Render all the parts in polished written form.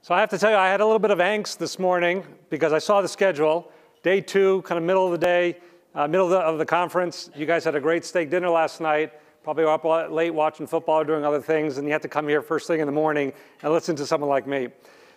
So I have to tell you, I had a little bit of angst this morning because I saw the schedule. Day 2, kind of middle of the day, middle of the conference. You guys had a great steak dinner last night. Probably were up late watching football or doing other things, and you had to come here first thing in the morning and listen to someone like me.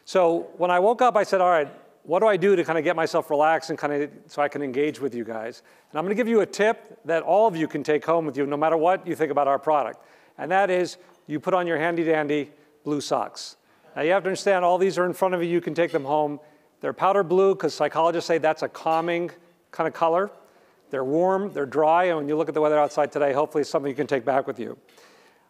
So when I woke up, I said, all right, what do I do to kind of get myself relaxed and kind of so I can engage with you guys? And I'm going to give you a tip that all of you can take home with you no matter what you think about our product. And that is you put on your handy-dandy blue socks. Now you have to understand all these are in front of you. You can take them home. They're powder blue because psychologists say that's a calming kind of color. They're warm, they're dry, and when you look at the weather outside today, hopefully it's something you can take back with you.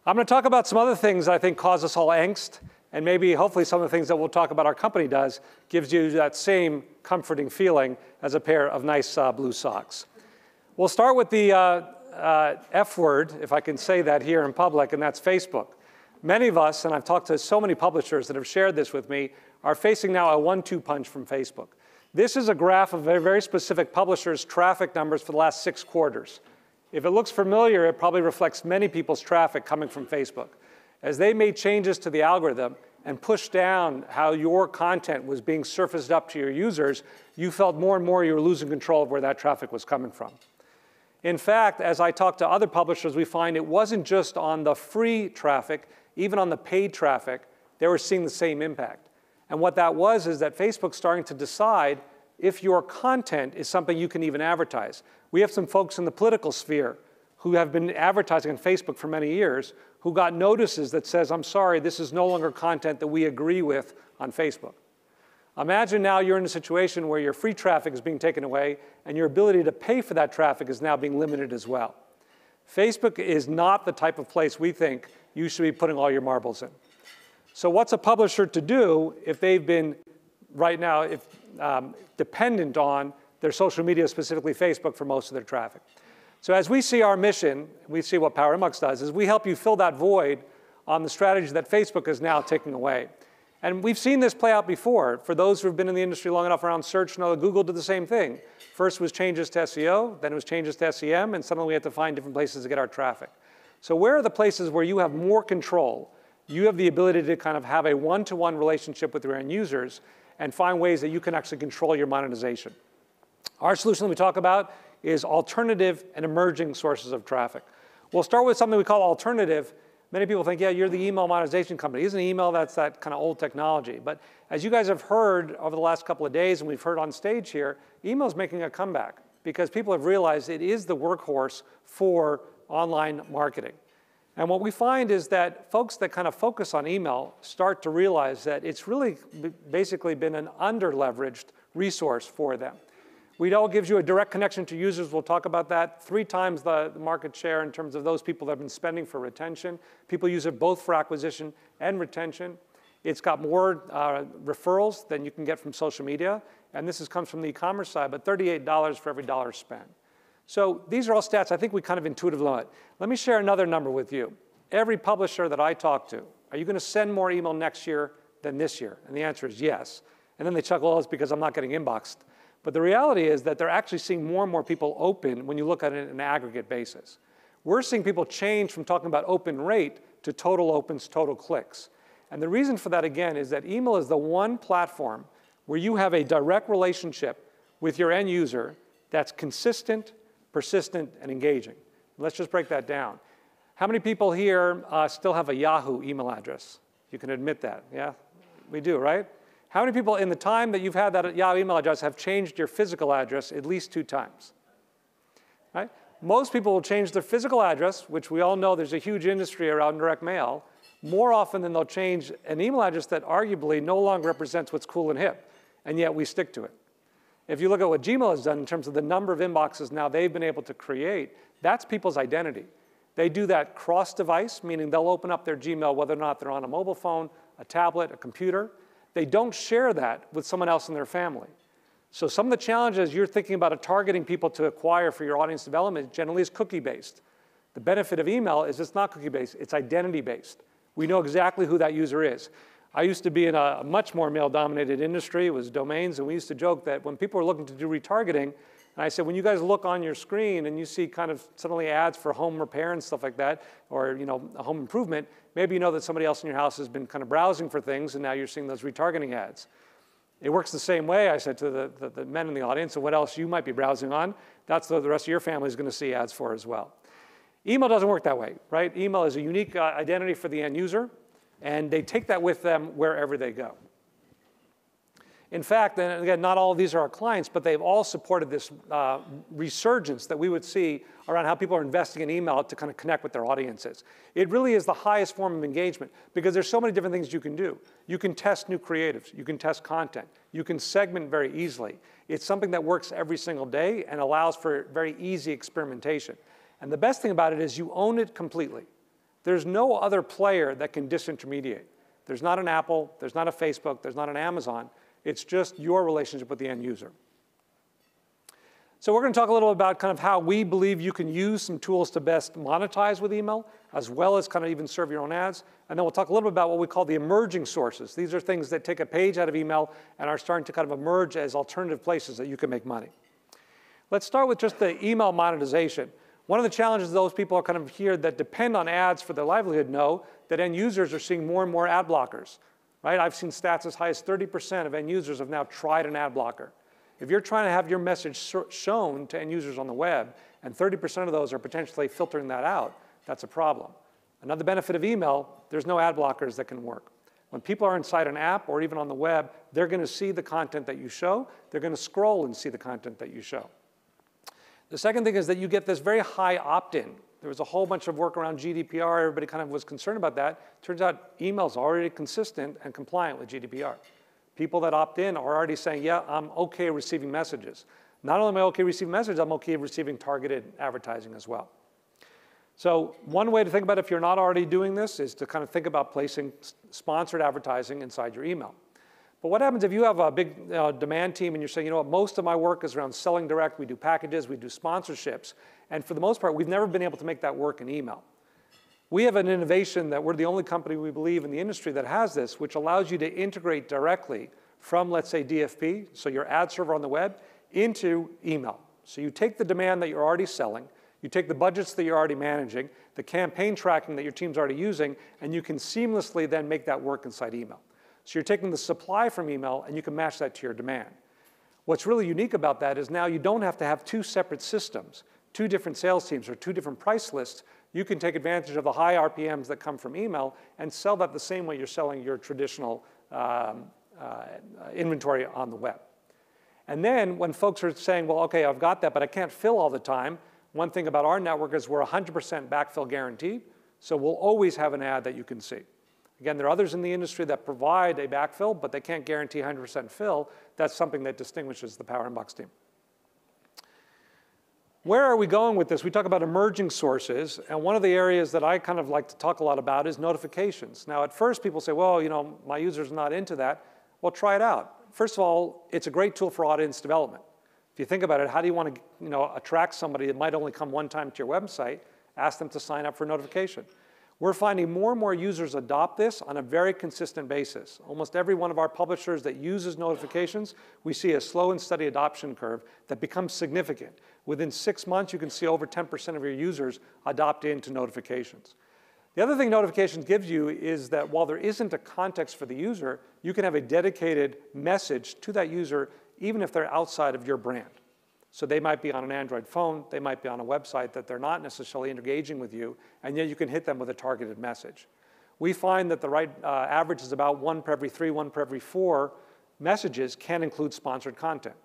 I'm going to talk about some other things that I think cause us all angst, and maybe hopefully some of the things that we'll talk about our company does gives you that same comforting feeling as a pair of nice blue socks. We'll start with the F word, if I can say that here in public, and that's Facebook. Many of us, and I've talked to so many publishers that have shared this with me, are facing now a 1-2 punch from Facebook. This is a graph of very, very specific publishers' traffic numbers for the last 6 quarters. If it looks familiar, it probably reflects many people's traffic coming from Facebook. As they made changes to the algorithm and pushed down how your content was being surfaced up to your users, you felt more and more you were losing control of where that traffic was coming from. In fact, as I talked to other publishers, we find it wasn't just on the free traffic, even on the paid traffic, they were seeing the same impact. And what that was is that Facebook's starting to decide if your content is something you can even advertise. We have some folks in the political sphere who have been advertising on Facebook for many years who got notices that says, I'm sorry, this is no longer content that we agree with on Facebook. Imagine now you're in a situation where your free traffic is being taken away and your ability to pay for that traffic is now being limited as well. Facebook is not the type of place we think you should be putting all your marbles in. So what's a publisher to do if they've been, right now, dependent on their social media, specifically Facebook, for most of their traffic? So as we see our mission, we see what Powerinbox does, is we help you fill that void on the strategy that Facebook is now taking away. And we've seen this play out before. For those who have been in the industry long enough around search, know that Google did the same thing. First was changes to SEO, then it was changes to SEM, and suddenly we had to find different places to get our traffic. So where are the places where you have more control? You have the ability to kind of have a one-to-one relationship with your end users and find ways that you can actually control your monetization. Our solution that we talk about is alternative and emerging sources of traffic. We'll start with something we call alternative. Many people think, yeah, you're the email monetization company. Isn't email, that's that kind of old technology? But as you guys have heard over the last couple of days, and we've heard on stage here, email's making a comeback because people have realized it is the workhorse for online marketing. And what we find is that folks that kind of focus on email start to realize that it's really basically been an under-leveraged resource for them. We know it gives you a direct connection to users. We'll talk about that. 3 times the market share in terms of those people that have been spending for retention. People use it both for acquisition and retention. It's got more referrals than you can get from social media. And this comes from the e-commerce side, but $38 for every dollar spent. So these are all stats I think we kind of intuitively know it. Let me share another number with you. Every publisher that I talk to, are you going to send more email next year than this year? And the answer is yes. And then they chuckle, oh, it's because I'm not getting inboxed. But the reality is that they're actually seeing more and more people open when you look at it on an aggregate basis. We're seeing people change from talking about open rate to total opens, total clicks. And the reason for that, again, is that email is the one platform where you have a direct relationship with your end user that's consistent, persistent, and engaging. Let's just break that down. How many people here still have a Yahoo email address? You can admit that, yeah? We do, right? How many people in the time that you've had that Yahoo email address have changed your physical address at least 2 times? Right? Most people will change their physical address, which we all know there's a huge industry around direct mail, more often than they'll change an email address that arguably no longer represents what's cool and hip, and yet we stick to it. If you look at what Gmail has done in terms of the number of inboxes now they've been able to create, that's people's identity. They do that cross-device, meaning they'll open up their Gmail whether or not they're on a mobile phone, a tablet, a computer. They don't share that with someone else in their family. So some of the challenges you're thinking about targeting people to acquire for your audience development generally is cookie-based. The benefit of email is it's not cookie-based, it's identity-based. We know exactly who that user is. I used to be in a much more male-dominated industry. It was domains, and we used to joke that when people were looking to do retargeting, And I said, when you guys look on your screen and you see kind of suddenly ads for home repair and stuff like that, or a home improvement, maybe you know that somebody else in your house has been kind of browsing for things, and now you're seeing those retargeting ads. It works the same way, I said to the men in the audience, and what else you might be browsing on, that's what the rest of your family is going to see ads for as well. Email doesn't work that way, right? Email is a unique identity for the end user, and they take that with them wherever they go. In fact, and again, not all of these are our clients, but they've all supported this resurgence that we would see around how people are investing in email to kind of connect with their audiences. It really is the highest form of engagement because there's so many different things you can do. You can test new creatives. You can test content. You can segment very easily. It's something that works every single day and allows for very easy experimentation. And the best thing about it is you own it completely. There's no other player that can disintermediate. There's not an Apple. There's not a Facebook. There's not an Amazon. It's just your relationship with the end user. So we're going to talk a little about kind of how we believe you can use some tools to best monetize with email, as well as kind of even serve your own ads. And then we'll talk a little bit about what we call the emerging sources. These are things that take a page out of email and are starting to kind of emerge as alternative places that you can make money. Let's start with just the email monetization. One of the challenges those people are kind of here that depend on ads for their livelihood know that end users are seeing more and more ad blockers. Right? I've seen stats as high as 30% of end users have now tried an ad blocker. If you're trying to have your message shown to end users on the web, and 30% of those are potentially filtering that out, that's a problem. Another benefit of email, there's no ad blockers that can work. When people are inside an app or even on the web, they're going to see the content that you show. They're going to scroll and see the content that you show. The second thing is that you get this very high opt-in. There was a whole bunch of work around GDPR. Everybody kind of was concerned about that. Turns out email's already consistent and compliant with GDPR. People that opt in are already saying, yeah, I'm OK receiving messages. Not only am I OK receiving messages, I'm OK receiving targeted advertising as well. So one way to think about it if you're not already doing this is to kind of think about placing sponsored advertising inside your email. But what happens if you have a big demand team and you're saying, you know what, most of my work is around selling direct, we do packages, we do sponsorships, and for the most part, we've never been able to make that work in email. We have an innovation that we're the only company we believe in the industry that has this, which allows you to integrate directly from, let's say, DFP, so your ad server on the web, into email. So you take the demand that you're already selling, you take the budgets that you're already managing, the campaign tracking that your team's already using, and you can seamlessly then make that work inside email. So you're taking the supply from email, and you can match that to your demand. What's really unique about that is now you don't have to have two separate systems, two different sales teams, or two different price lists. You can take advantage of the high RPMs that come from email and sell that the same way you're selling your traditional inventory on the web. And then when folks are saying, well, OK, I've got that, but I can't fill all the time, one thing about our network is we're 100% backfill guaranteed. So we'll always have an ad that you can see. Again, there are others in the industry that provide a backfill, but they can't guarantee 100% fill. That's something that distinguishes the Powerinbox team. Where are we going with this? We talk about emerging sources, and one of the areas that I kind of like to talk a lot about is notifications. Now, at first, people say, well, you know, my user's not into that. Well, try it out. First of all, it's a great tool for audience development. If you think about it, how do you want to attract somebody that might only come one time to your website? Ask them to sign up for a notification. We're finding more and more users adopt this on a very consistent basis. Almost every one of our publishers that uses notifications, we see a slow and steady adoption curve that becomes significant. Within 6 months, you can see over 10% of your users adopt into notifications. The other thing notifications gives you is that while there isn't a context for the user, you can have a dedicated message to that user even if they're outside of your brand. So they might be on an Android phone, they might be on a website that they're not necessarily engaging with you, and yet you can hit them with a targeted message. We find that the right average is about 1 per every 3, 1 per every 4 messages can include sponsored content.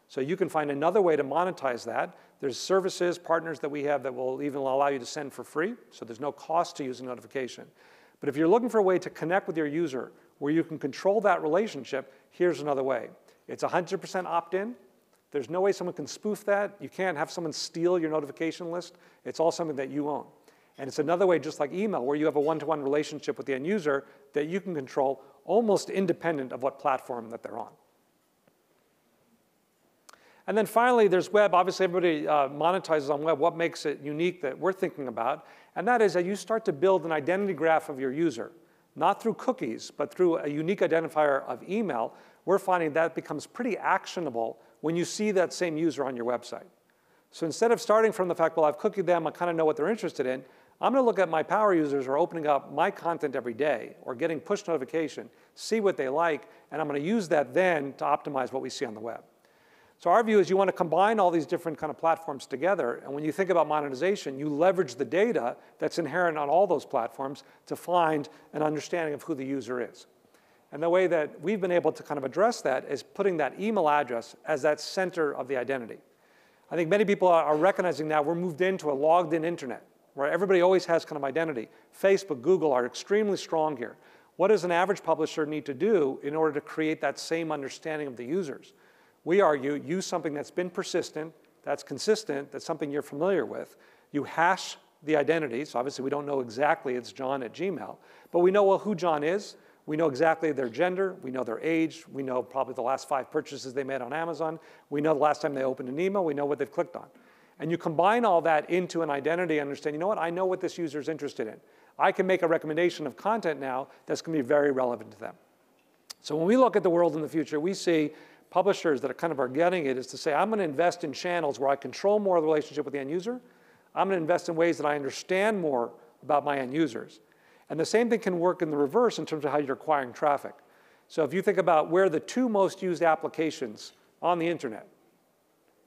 So you can find another way to monetize that. There's services, partners that we have that will even allow you to send for free, so there's no cost to using notification. But if you're looking for a way to connect with your user where you can control that relationship, here's another way. It's 100% opt-in. There's no way someone can spoof that. You can't have someone steal your notification list. It's all something that you own. And it's another way, just like email, where you have a one-to-one relationship with the end user that you can control almost independent of what platform that they're on. And then finally, there's web. Obviously, everybody monetizes on web. What makes it unique that we're thinking about? And that is that you start to build an identity graph of your user, not through cookies, but through a unique identifier of email. We're finding that becomes pretty actionable when you see that same user on your website. So instead of starting from the fact, well, I've cookied them, I kind of know what they're interested in, I'm going to look at my power users who are opening up my content every day or getting push notification, see what they like, and I'm going to use that then to optimize what we see on the web. So our view is you want to combine all these different kind of platforms together, and when you think about monetization, you leverage the data that's inherent on all those platforms to find an understanding of who the user is. And the way that we've been able to kind of address that is putting that email address as that center of the identity. I think many people are recognizing now we're moved into a logged-in internet, where everybody always has kind of identity. Facebook, Google are extremely strong here. What does an average publisher need to do in order to create that same understanding of the users? We argue, use something that's been persistent, that's consistent, that's something you're familiar with. You hash the identity, so obviously we don't know exactly it's John at Gmail, but we know well, who John is. We know exactly their gender, we know their age, we know probably the last 5 purchases they made on Amazon, we know the last time they opened an email, we know what they've clicked on. And you combine all that into an identity and understand, you know what, I know what this user is interested in. I can make a recommendation of content now that's going to be very relevant to them. So when we look at the world in the future, we see publishers that are getting it is to say, I'm going to invest in channels where I control more of the relationship with the end user. I'm going to invest in ways that I understand more about my end users. And the same thing can work in the reverse in terms of how you're acquiring traffic. So if you think about where the 2 most used applications on the internet,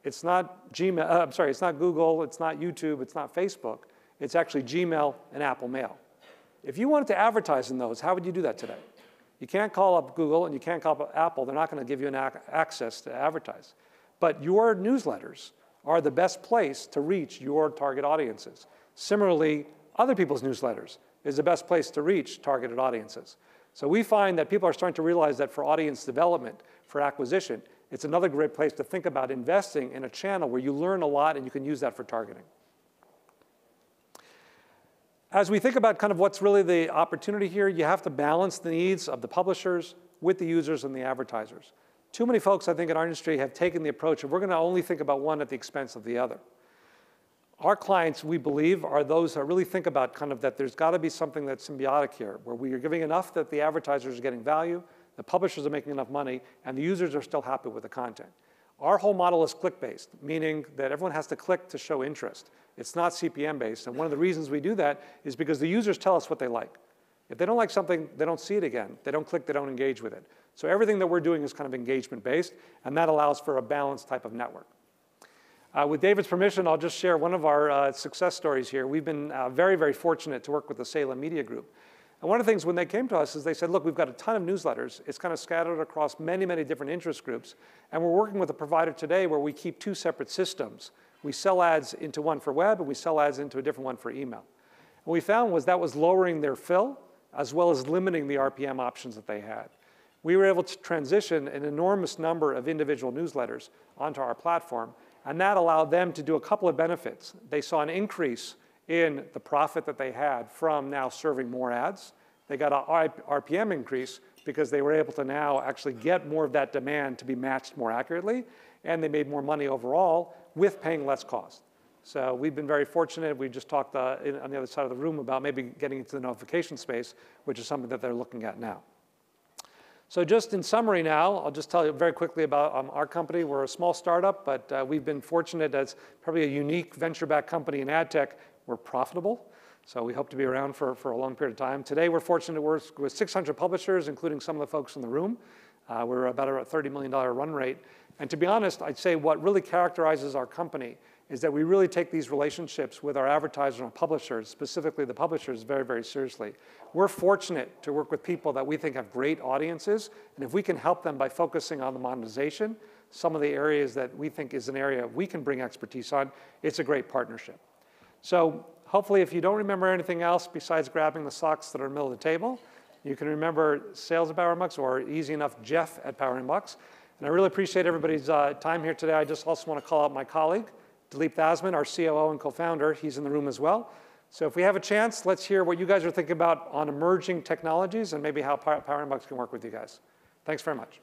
it's not Gmail, it's not Google, it's not YouTube, it's not Facebook, it's actually Gmail and Apple Mail. If you wanted to advertise in those, how would you do that today? You can't call up Google and you can't call up Apple. They're not going to give you access to advertise. But your newsletters are the best place to reach your target audiences. Similarly, other people's newsletters is the best place to reach targeted audiences. So we find that people are starting to realize that for audience development, for acquisition, it's another great place to think about investing in a channel where you learn a lot and you can use that for targeting. As we think about kind of what's really the opportunity here, you have to balance the needs of the publishers with the users and the advertisers. Too many folks, I think, in our industry have taken the approach of we're going to only think about one at the expense of the other. Our clients, we believe, are those that really think about kind of that there's got to be something that's symbiotic here, where we are giving enough that the advertisers are getting value, the publishers are making enough money, and the users are still happy with the content. Our whole model is click-based, meaning that everyone has to click to show interest. It's not CPM-based, and one of the reasons we do that is because the users tell us what they like. If they don't like something, they don't see it again. They don't click, they don't engage with it. So everything that we're doing is kind of engagement-based, and that allows for a balanced type of network. With David's permission, I'll just share one of our success stories here. We've been very, very fortunate to work with the Salem Media Group. And one of the things when they came to us is they said, look, we've got a ton of newsletters. It's kind of scattered across many, many different interest groups. And we're working with a provider today where we keep 2 separate systems. We sell ads into one for web, and we sell ads into a different one for email. And what we found was that was lowering their fill, as well as limiting the RPM options that they had. We were able to transition an enormous number of individual newsletters onto our platform, and that allowed them to do a couple of benefits. They saw an increase in the profit that they had from now serving more ads. They got an RPM increase because they were able to now actually get more of that demand to be matched more accurately, and they made more money overall with paying less cost. So we've been very fortunate. We just talked on the other side of the room about maybe getting into the notification space, which is something that they're looking at now. So just in summary now, I'll just tell you very quickly about our company. We're a small startup, but we've been fortunate as probably a unique venture-backed company in ad tech. We're profitable, so we hope to be around for a long period of time. Today, we're fortunate to work with 600 publishers, including some of the folks in the room. We're about a $30 million run rate. And to be honest, I'd say what really characterizes our company is that we really take these relationships with our advertisers and publishers, specifically the publishers, very, very seriously. We're fortunate to work with people that we think have great audiences, and if we can help them by focusing on the monetization, some of the areas that we think is an area we can bring expertise on, it's a great partnership. So hopefully if you don't remember anything else besides grabbing the socks that are in the middle of the table, you can remember sales at Powerinbox or easy enough Jeff at Powerinbox. And I really appreciate everybody's time here today. I just also want to call out my colleague, Dilip Dasman, our COO and co-founder. He's in the room as well. So if we have a chance, let's hear what you guys are thinking about on emerging technologies and maybe how Powerinbox can work with you guys. Thanks very much.